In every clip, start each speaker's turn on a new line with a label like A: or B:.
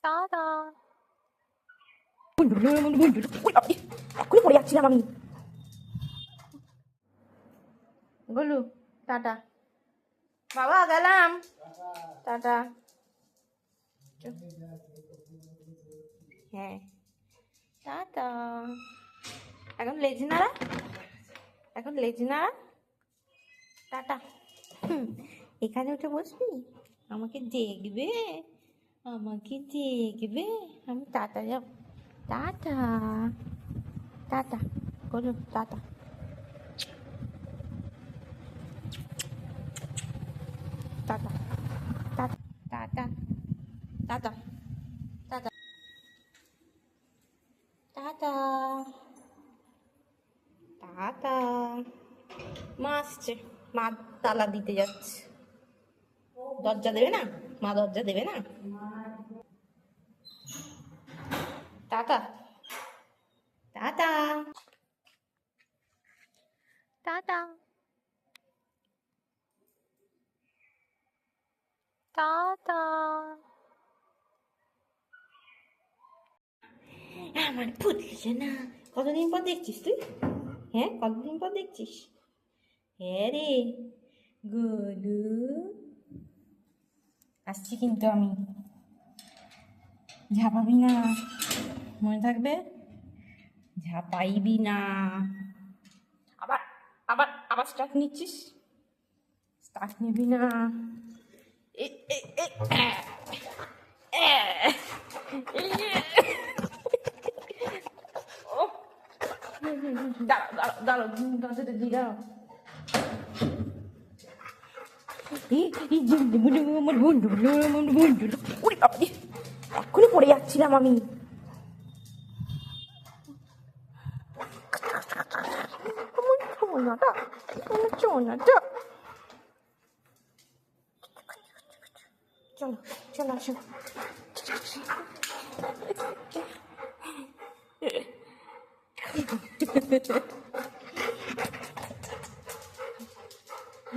A: Tata.
B: এখনই পড়ে যাচ্ছিলাম আমি।
A: গোলু টাটা। বাবা গেলাম। টাটা। হ্যাঁ টাটা। এখন লেজ নাড়া, এখন লেজ নাড়া। টাটা। এখানে উঠে বসবি, আমাকে দেখবে, আমাকে দেখবে, আমি টাটা যাব। Tata tata. Golu tata. Tata tata tata tata tata tata tata. মা আসছে, মা তালা দিতে যাচ্ছে। দরজা দেবে না, মা দরজা দেবে না। Tata tata tata tata. আমার ফুটছে না। কতদিন পর দেখছিস তুই? হ্যাঁ কতদিন পর দেখছিস? হ্যাঁ রে গোলু, আসছি কিন্তু আমি। ঝাঁপাবি না, মনে থাকবে, ঝাঁপাইবি না। আবার আবার আবার স্টার্ট নিচ্ছিস, স্টার্ট নিবি না। এ এ এ এ, এ, ও দাঁড়াও দাঁড়াও দাঁড়াও, দরজাটা দিয়ে দাঁড়াও।
B: আমার বন্ধু, আমার বন্ধু। ওরে বাবা, এখনই পড়ে যাচ্ছিলাম আমি। আমার সোনাটা, আমার সোনাটা। চলো চলো আসো।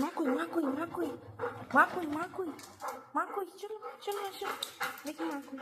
B: মা কই, মা কই, মা কই, মা কই, মা কই, মা কই, চলো চলো আসো, দেখি মা কই।